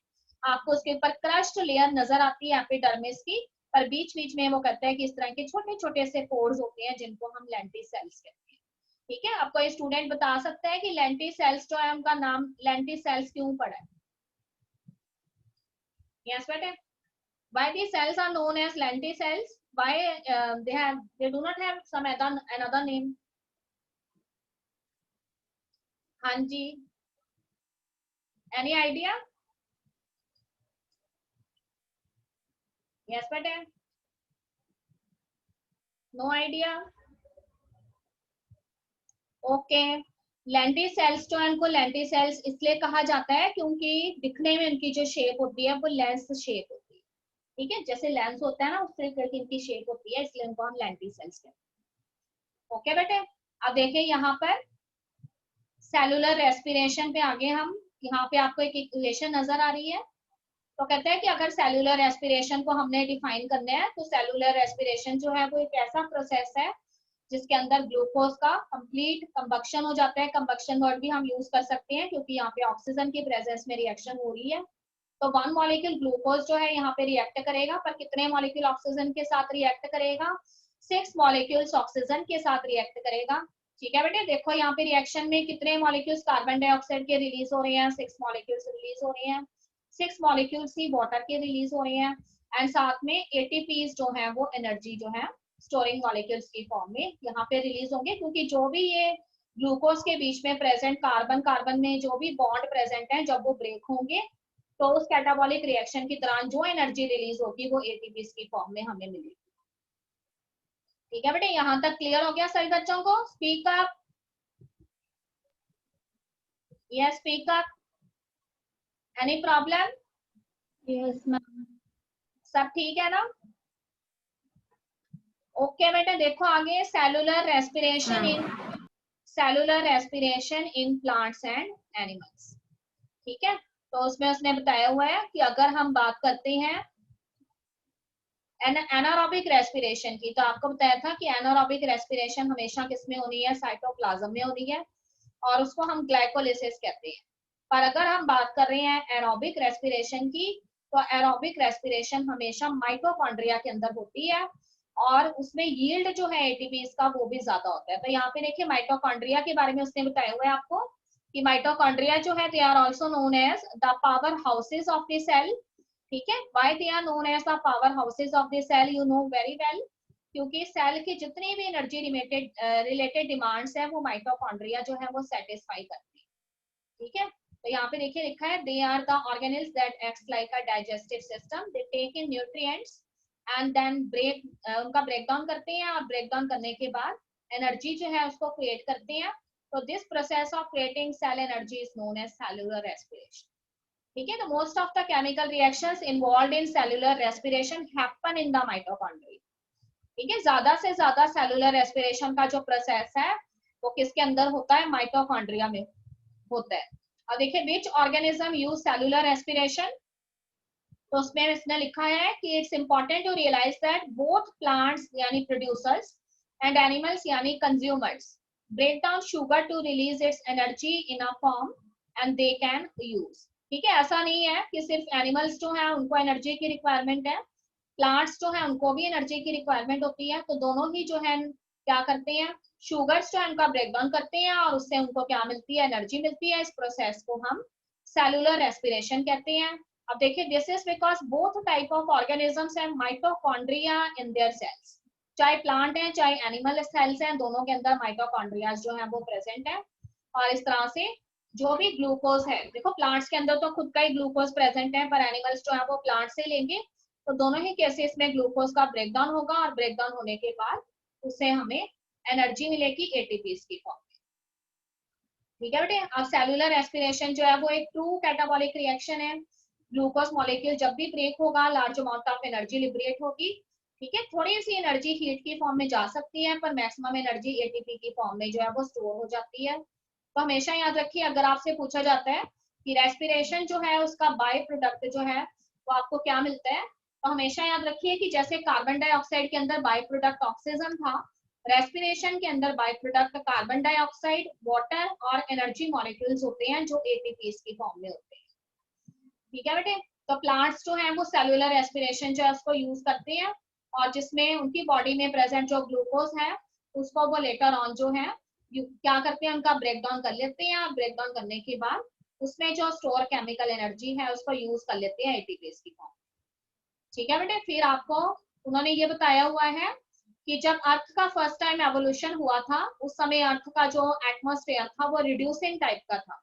आपको उसके ऊपर क्रस्ट लेयर नजर आती है एपिडर्मिस की, पर बीच बीच में वो कहते हैं कि इस तरह के छोटे छोटे से पोर्स होते हैं जिनको हम लेंटी सेल्स कहते हैं। ठीक है, आपको ये स्टूडेंट बता सकता है कि लेंटी सेल्स जो है उनका नाम लेंटी सेल्स क्यों पड़ा है? Yes, बेटे, why these cells are known as lenticels? Why they do not have some another name? हाँ जी, any idea? Yes, बेटे, no idea. Okay, lenticels जो है उनको लेंटी सेल्स इसलिए कहा जाता है क्योंकि दिखने में उनकी जो शेप होती है वो लेंस शेप होती है। ठीक है, जैसे लेंस होता है ना उस तरीके की इनकी शेप होती है, इसलिए उनको हम लेंटी सेल्स कहते हैं। ओके बेटे, अब देखिए यहाँ पर सेलुलर रेस्पिरेशन पे आगे हम, यहाँ पे आपको एक इक्वेशन नजर आ रही है। तो कहते हैं कि अगर सेलुलर रेस्पिरेशन को हमने डिफाइन करना है तो सेलुलर रेस्पिरेशन जो है वो एक ऐसा प्रोसेस है जिसके अंदर ग्लूकोज का कंप्लीट कंबक्शन हो जाता है। कंबक्शन वर्ड भी हम यूज कर सकते हैं क्योंकि यहाँ पे ऑक्सीजन की प्रेजेंस में रिएक्शन हो रही है। तो 1 मॉलिक्यूल ग्लूकोज जो है यहाँ पे रिएक्ट करेगा, पर कितने मॉलिक्यूल ऑक्सीजन के साथ रिएक्ट करेगा? 6 मॉलिक्यूल्स ऑक्सीजन के साथ रिएक्ट करेगा। ठीक है बेटे, देखो यहाँ पे रिएक्शन में कितने मॉलिक्यूल्स कार्बन डाइऑक्साइड के रिलीज हो रहे हैं? 6 मॉलिक्यूल्स रिलीज हो रहे हैं। 6 मॉलिक्यूल्स ही वाटर के रिलीज हो रहे हैं, एंड साथ में एटीपीज जो है वो एनर्जी जो है स्टोरिंग मॉलिक्यूल्स की फॉर्म में यहाँ पे रिलीज होंगे, क्योंकि जो भी ये ग्लूकोज के बीच में प्रेजेंट कार्बन कार्बन में जो भी बॉन्ड प्रेजेंट है जब वो ब्रेक होंगे तो उस कैटाबॉलिक रिएक्शन के दौरान जो एनर्जी रिलीज होगी वो एटीपीज की फॉर्म में हमें मिलेगी। ठीक है बेटे, यहाँ तक क्लियर हो गया सभी बच्चों को? Speak up, yes speak up, any problem? Yes ma'am. सब ठीक है ना? ओके बेटे, देखो आगे cellular respiration in plants and animals. ठीक है, तो उसमें उसने बताया हुआ है कि अगर हम बात करते हैं एनारोबिक रेस्पिरेशन की, तो आपको बताया था कि एनारोबिक रेस्पिरेशन हमेशा किसमें होनी है? साइटोप्लाज्म में होनी है, और उसको हम ग्लाइकोलिसिस कहते हैं। पर अगर हम बात कर रहे हैं एरोबिक रेस्पिरेशन की, तो एरोबिक रेस्पिरेशन हमेशा माइटोकॉन्ड्रिया के अंदर होती है, और उसमें यील्ड जो है एटीपीज का वो भी ज्यादा होता है। तो यहाँ पे देखिए माइटोकॉन्ड्रिया के बारे में उसने बताया हुआ है आपको कि माइटोकॉन्ड्रिया जो है they are also known as the power houses of the cell. ठीक है, why they are known as the power houses of the cell? You know very well, क्योंकि सेल की जितनी भी एनर्जी रिलेटेड डिमांड्स है वो माइटोकॉन्ड्रिया जो है वो सेटिस्फाई करती है। ठीक है, तो यहाँ पे देखिए लिखा है they are the organelles that acts like a digestive system, they take in nutrients and then उनका ब्रेक डाउन करते हैं, और ब्रेक डाउन करने के बाद एनर्जी जो है उसको क्रिएट करते हैं। तो this process of creating cell energy is known as cellular respiration. ठीक है, तो most of the chemical reactions involved in cellular respiration happen in the mitochondria. ठीक है, ज्यादा से ज्यादा सेलुलर रेस्पिरेशन का जो प्रोसेस है वो किसके अंदर होता है? माइटोकॉन्ड्रिया में होता है। अब देखिए which organism use cellular respiration? तो उसमें इसने लिखा है कि it's important to realize that both plants यानी प्रोड्यूसर्स एंड एनिमल्स यानी consumers break down sugar to release its energy in a form and they can use. ठीक है, ऐसा नहीं है कि सिर्फ एनिमल्स जो है उनको एनर्जी की रिक्वायरमेंट है, प्लांट्स जो है उनको भी एनर्जी की रिक्वायरमेंट होती है। तो दोनों ही जो है क्या करते हैं, शुगर्स जो है उनका ब्रेक डाउन करते हैं और उससे उनको क्या मिलती है, एनर्जी मिलती है। इस प्रोसेस को हम सेलुलर रेस्पिरेशन कहते हैं। अब देखिए, this is because both type of organisms have mitochondria in their cells. चाहे प्लांट है चाहे एनिमल सेल्स हैं, दोनों के अंदर माइटोकॉन्ड्रिया जो है वो प्रेजेंट है। और इस तरह से जो भी ग्लूकोज है, देखो प्लांट्स के अंदर तो खुद का ही ग्लूकोज प्रेजेंट है, पर एनिमल्स जो है वो प्लांट से लेंगे। तो दोनों ही केसेस में ग्लूकोज का ब्रेकडाउन होगा और ब्रेकडाउन होने के बाद उससे हमें एनर्जी मिलेगी एटीपीज की फॉर्म में। ठीक है बेटे। अब सेलुलर रेस्पिरेशन जो है वो एक ट्रू कैटाबॉलिक रिएक्शन है। ग्लूकोज मॉलिक्यूल जब भी ब्रेक होगा, large amount of energy liberate होगी। ठीक है, थोड़ी सी एनर्जी हीट की फॉर्म में जा सकती है, पर मैक्सिमम एनर्जी एटीपी की फॉर्म में जो है वो स्टोर हो जाती है। तो हमेशा याद रखिए, अगर आपसे पूछा जाता है कि रेस्पिरेशन जो है उसका बाय प्रोडक्ट जो है वो आपको क्या मिलता है, तो हमेशा याद रखिए कि जैसे कार्बन डाइऑक्साइड के अंदर बाय प्रोडक्ट ऑक्सीजन था, रेस्पिरेशन के अंदर by product carbon dioxide, water और एनर्जी मॉलिक्यूल्स होते हैं जो एटीपीज की फॉर्म में होते हैं। ठीक है बेटे। तो प्लांट्स जो है वो सेलुलर रेस्पिरेशन जो है उसको यूज करते हैं, और जिसमें उनकी बॉडी में प्रेजेंट जो ग्लूकोज है उसको वो लेटर ऑन जो है क्या करते हैं, उनका ब्रेक डाउन कर लेते हैं। और ब्रेक डाउन करने के बाद उसमें जो स्टोर केमिकल एनर्जी है उसको यूज कर लेते हैं एटीपीज की फॉर्म। ठीक है बेटे। फिर आपको उन्होंने ये बताया हुआ है कि जब अर्थ का फर्स्ट टाइम एवोल्यूशन हुआ था, उस समय अर्थ का जो एटमॉस्फेयर था वो रिड्यूसिंग टाइप का था,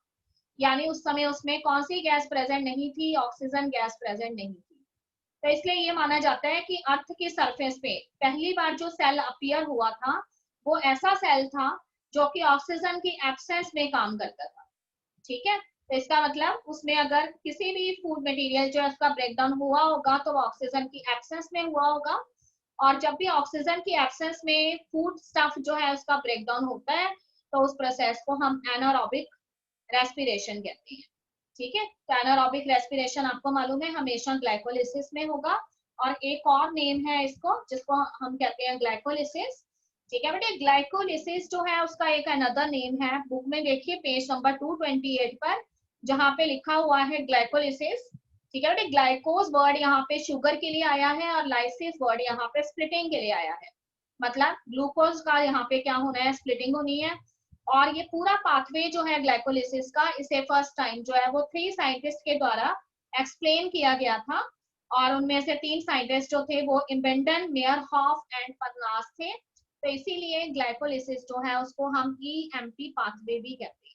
यानी उस समय उसमें कौन सी गैस प्रेजेंट नहीं थी, ऑक्सीजन गैस प्रेजेंट नहीं थी। तो इसलिए ये माना जाता है कि अर्थ की सरफेस पे पहली बार जो सेल अपीयर हुआ था वो ऐसा सेल था जो कि ऑक्सीजन की एब्सेंस में काम करता था। ठीक है, तो इसका मतलब उसमें अगर किसी भी फूड मटेरियल जो है उसका ब्रेकडाउन हुआ होगा तो वो ऑक्सीजन की एब्सेंस में हुआ होगा। और जब भी ऑक्सीजन की एब्सेंस में फूड स्टफ जो है उसका ब्रेकडाउन होता है तो उस प्रोसेस को हम एनारोबिक रेस्पिरेशन कहते हैं। ठीक है, तो एनारोबिक रेस्पिरेशन आपको मालूम है हमेशा ग्लाइकोलिसिस में होगा। और एक और नेम है इसको जिसको हम कहते हैं ग्लाइकोलिसिस। ठीक है बेटे, ग्लाइकोलिसिस जो है उसका एक अनदर नेम है, बुक में देखिए पेज नंबर 228 पर जहां पे लिखा हुआ है ग्लाइकोलिसिस। ठीक है बेटे, ग्लाइकोज वर्ड यहाँ पे शुगर के लिए आया है और लाइसिस वर्ड यहाँ पे स्प्लिटिंग के लिए आया है। मतलब ग्लूकोज का यहाँ पे क्या होना है, स्प्लिटिंग होनी है। और ये पूरा पाथवे जो है ग्लाइकोलिसिस का, इसे फर्स्ट टाइम जो है वो 3 साइंटिस्ट के द्वारा एक्सप्लेन किया गया था। और उनमें से 3 साइंटिस्ट जो थे वो इम्बेंडन, मेयरहॉफ एंड परनास थे। तो इसीलिए ग्लाइकोलिसिस जो है उसको हम ईएमपी पाथवे भी कहते हैं।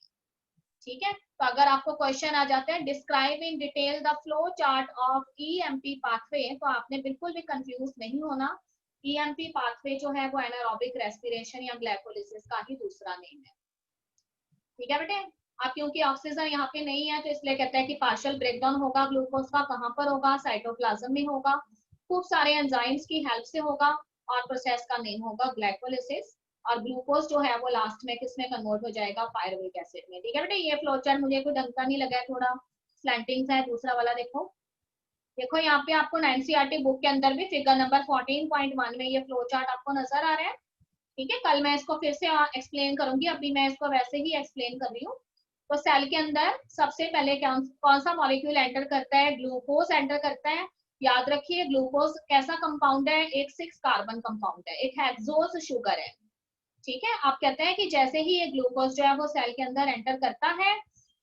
ठीक है, तो अगर आपको क्वेश्चन आ जाता है describe in detail the flow chart of EMP pathway, तो आपने बिल्कुल भी कंफ्यूज नहीं होना। ईएमपी पाथवे जो है वो एनारोबिक रेस्पिरेशन या ग्लाइकोलिसिस का ही दूसरा नेम है। ठीक है बेटे। अब क्योंकि ऑक्सीजन यहाँ पे नहीं है तो इसलिए कहते हैं कि पार्शियल ब्रेकडाउन होगा ग्लूकोज का, कहाँ पर होगा, साइटोप्लाज्म में होगा, खूब सारे एंजाइम्स की हेल्प से होगा और प्रोसेस का नेम होगा ग्लाइकोलिसिस। और ग्लूकोज जो है वो लास्ट में किस में कन्वर्ट हो जाएगा, पायरुविक एसिड में। ठीक है बेटे, ये फ्लो चार्ट मुझे कोई ढंग का नहीं लगा है, थोड़ा स्लैंटिंग है। दूसरा वाला देखो, देखो यहाँ पे आपको एनसीईआरटी बुक के अंदर भी फिगर नंबर 14.1 में ये फ्लो चार्ट आपको नजर आ रहा है। ठीक है, कल मैं इसको फिर से एक्सप्लेन करूंगी, अभी मैं इसको वैसे ही एक्सप्लेन कर रही हूँ। तो सेल के अंदर सबसे पहले कौन सा मॉलिक्यूल एंटर करता है, ग्लूकोज एंटर करता है। याद रखिए ग्लूकोज कैसा कंपाउंड है, एक 6 कार्बन कंपाउंड है, एक हेक्सोस शुगर है। ठीक है, आप कहते हैं कि जैसे ही ये ग्लूकोज जो है वो सेल के अंदर एंटर करता है,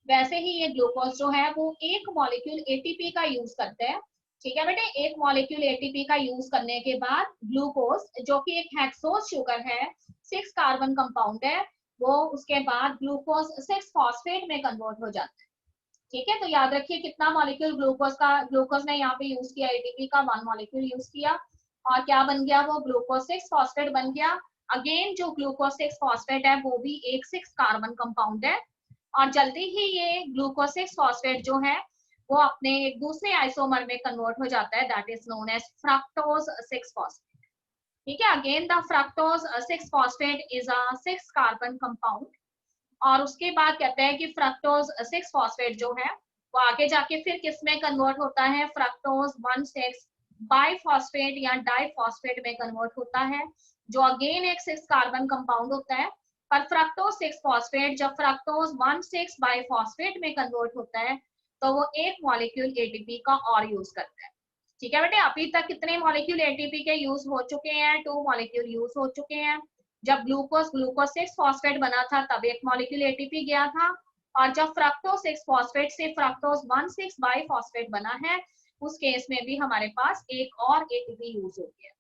वैसे ही ये ग्लूकोज जो है वो एक मॉलिक्यूल एटीपी का यूज करता है। ठीक है बेटे, एक मॉलिक्यूल एटीपी का यूज करने के बाद ग्लूकोज जो कि एक हेक्सोस शुगर है, 6 कार्बन कंपाउंड है, वो उसके बाद ग्लूकोज 6 फॉस्फेट में कन्वर्ट हो जाता है। ठीक है, तो याद रखिए कितना मॉलिक्यूल ग्लूकोज का, ग्लूकोज ने यहाँ पे यूज किया एटीपी का 1 मॉलिक्यूल यूज किया, और क्या बन गया, वो ग्लूकोज 6 फॉस्फेट बन गया। अगेन जो ग्लूकोज 6 फॉस्फेट है वो भी एक 6 कार्बन कंपाउंड है। और जल्दी ही ये ग्लूकोज 6 फॉस्फेट जो है वो अपने एक दूसरे आइसोमर में कन्वर्ट हो जाता है, that is known as fructose 6 phosphate. ठीक है, again the fructose 6 phosphate is a 6 carbon compound. और उसके बाद कहते हैं कि फ्रक्टोज 6 फॉस्फेट जो है वो आगे जाके फिर किस में कन्वर्ट होता है, फ्रक्टोज 1,6 बाइफॉस्फेट या डाइफॉस्फेट में कन्वर्ट होता है, जो अगेन एक 6 कार्बन कंपाउंड होता है। पर फ्रक्टोज 6 फॉस्फेट जब फ्रक्टोज 1,6 बाइफॉस्फेट में कन्वर्ट होता है तो वो एक मॉलिक्यूल एटीपी का और यूज करता है। ठीक है बेटे, अभी तक कितने मॉलिक्यूल एटीपी के यूज हो चुके हैं, 2 मॉलिक्यूल यूज हो चुके हैं। जब ग्लूकोज 6 फॉस्फेट बना था तब एक मॉलिक्यूल एटीपी गया था, और जब फ्रक्टोज 6 फॉस्फेट से फ्रक्टोज 1,6 बाइफॉस्फेट बना है उस केस में भी हमारे पास एक और एटीपी यूज हो गया।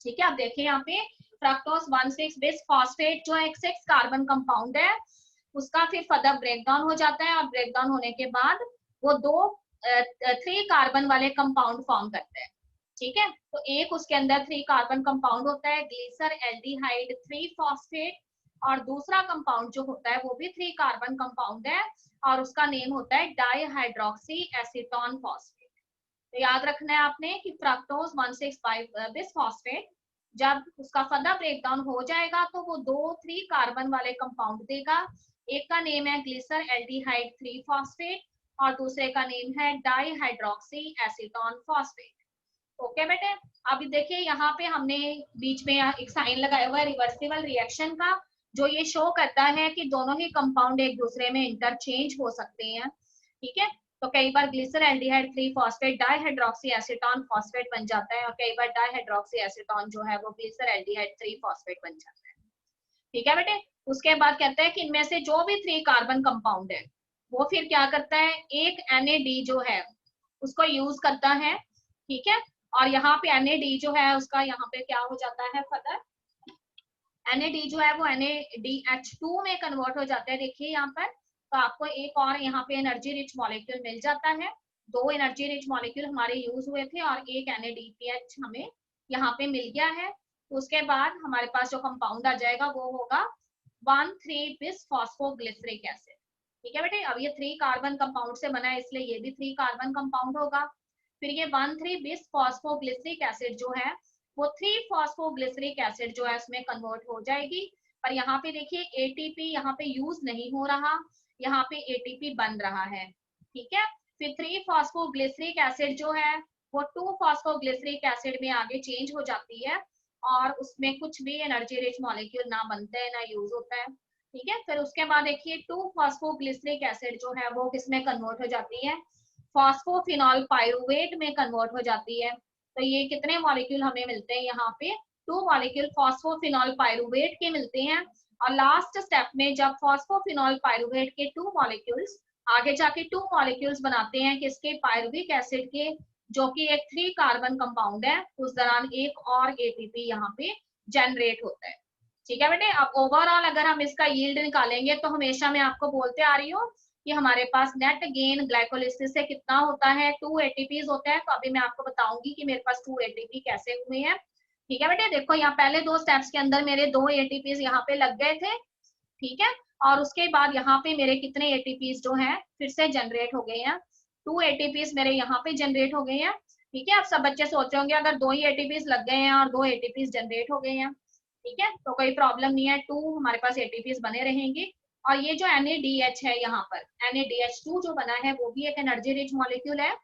ठीक है, अब देखिए यहाँ पे फ्रक्टोज 1,6 बिसफॉस्फेट जो एक 6 कार्बन कंपाउंड है उसका फिर फर्दर ब्रेकडाउन हो जाता है, और ब्रेकडाउन होने के बाद वो 3 कार्बन वाले कंपाउंड फॉर्म करते हैं। ठीक है, तो एक उसके अंदर 3 कार्बन कंपाउंड होता है ग्लिसर एल्डिहाइड 3 फॉस्फेट, और दूसरा कंपाउंड जो होता है वो भी 3 कार्बन कंपाउंड है और उसका नेम होता है डाइहाइड्रोक्सी एसीटोन फॉस्फेट। तो याद रखना है आपने कि फ्रक्टोज 1,6 बिसफॉस्फेट जब उसका फर्दर ब्रेकडाउन हो जाएगा तो वो 3 कार्बन वाले कंपाउंड देगा। एक का नेम है ग्लिसर एल्डिहाइड 3 फॉस्फेट और दूसरे का नेम है डाइहाइड्रोक्सी एसीटोन फॉस्फेट। ओके बेटे, अभी देखिए यहाँ पे हमने बीच में एक साइन लगाया हुआ है रिवर्सिबल रिएक्शन का, जो ये शो करता है कि दोनों ही कंपाउंड एक दूसरे में इंटरचेंज हो सकते हैं। ठीक है, तो कई बार glyceraldehyde 3 phosphate dihydroxyacetone phosphate बन जाता है, और कई बार डाइहाइड्रोक्सी एसीटोन जो है वो ग्लिसर एल्डिहाइड 3 फॉस्फेट बन जाता है। ठीक है बेटे, उसके बाद कहता है कि इनमें से जो भी 3 कार्बन कंपाउंड है वो फिर क्या करता है, एक NAD जो है उसको यूज करता है। ठीक है, और यहाँ पे NAD जो है उसका यहाँ पे क्या हो जाता है, फर्दर NAD जो है वो NADH2 में कन्वर्ट हो जाता है। देखिए यहाँ पर, तो आपको एक और यहाँ पे एनर्जी रिच मॉलिक्यूल मिल जाता है। 2 एनर्जी रिच मॉलिक्यूल हमारे यूज हुए थे और एक NADPH हमें यहाँ पे मिल गया है। उसके बाद हमारे पास जो कंपाउंड आ जाएगा वो होगा 1,3 बिसफॉस्फोग्लिसरिक एसिड। ठीक है बेटे, अब ये 3 कार्बन कंपाउंड से बना है इसलिए ये भी 3 कार्बन कंपाउंड होगा। फिर ये 1,3 बिसफॉस्फोग्लिसरिक एसिड जो है वो 3 फॉस्फोग्लिसरिक एसिड जो है उसमें कन्वर्ट हो जाएगी। पर यहाँ पे देखिए एटीपी यहाँ पे यूज नहीं हो रहा, यहाँ पे एटीपी बन रहा है। ठीक है, फिर 3 फॉस्फोग्लिसरिक एसिड जो है वो 2 फॉस्फोग्लिसरिक एसिड में आगे चेंज हो जाती है और उसमें कुछ भी एनर्जी रिच मॉलिक्यूल ना बनते हैं ना यूज होता है। ठीक है, फिर उसके बाद देखिए 2 फॉस्फोग्लिसरिक एसिड जो है वो किसमें कन्वर्ट हो जाती है, फॉस्फोफिनॉल पाइरुवेट में कन्वर्ट हो जाती है। तो ये कितने मॉलिक्यूल हमें मिलते हैं, यहाँ पे 2 मॉलिक्यूल फॉस्फोफिनॉल पाइरुवेट के मिलते हैं। और लास्ट स्टेप में जब फॉस्फोफिनॉल पाइरुवेट के 2 मॉलिक्यूल्स आगे जाके 2 मॉलिक्यूल्स बनाते हैं किसके, पाइरुविक एसिड के, जो कि एक 3 कार्बन कंपाउंड है, उस दौरान एक और एटीपी यहाँ पे जनरेट होता है। ठीक है बेटे, अब ओवरऑल अगर हम इसका यील्ड निकालेंगे तो हमेशा मैं आपको बोलते आ रही हूँ कि हमारे पास नेट गेन ग्लाइकोलिसिस से कितना होता है, 2 एटीपीज होता है। तो अभी मैं आपको बताऊंगी कि मेरे पास 2 एटीपी कैसे हुए हैं। ठीक है बेटे, देखो यहाँ पहले 2 स्टेप्स के अंदर मेरे 2 एटीपीज यहाँ पे लग गए थे। ठीक है, और उसके बाद यहाँ पे मेरे कितने एटीपीज जो हैं फिर से जनरेट हो गए हैं, 2 एटीपीज मेरे यहाँ पे जनरेट हो गए हैं। ठीक है, अब सब बच्चे सोच रहे होंगे अगर 2 ही एटीपीज लग गए हैं और 2 एटीपीज जनरेट हो गए हैं, ठीक है, तो कोई प्रॉब्लम नहीं है, 2 हमारे पास एटीपीज बने रहेंगे। और ये जो NADH है यहाँ पर, NADH2 जो बना है वो भी एक एनर्जी रिच मॉलिक्यूल है।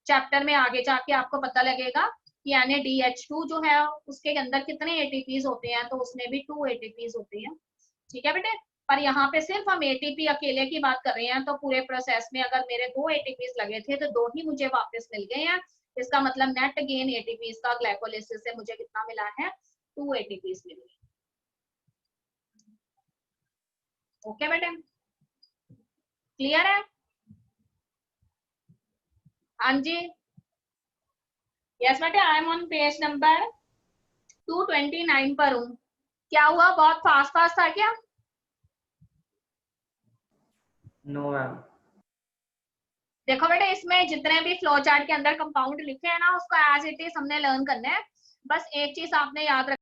चैप्टर में आगे जाके आपको पता लगेगा कि NADH2 जो है उसके अंदर कितने एटीपीज होते हैं, तो उसमें भी 2 एटीपीज होते हैं। ठीक है बेटे, पर यहाँ पे सिर्फ हम एटीपी अकेले की बात कर रहे हैं, तो पूरे प्रोसेस में अगर मेरे 2 एटीपीज लगे थे तो 2 ही मुझे वापस मिल गए हैं। इसका मतलब नेट गेन एटीपीज का ग्लाइकोलिसिस से मुझे कितना मिला है, 2 एटीपीज मिले। ओके बेटे, क्लियर है? हाँ जी, यस बेटे, I am on page number 229 पर हूँ। क्या हुआ, बहुत फास्ट फास्ट था क्या? No ma'am. देखो बेटे, इसमें जितने भी फ्लो चार्ट के अंदर कंपाउंड लिखे हैं ना उसको एज इट इज हमने लर्न करना है। बस एक चीज आपने याद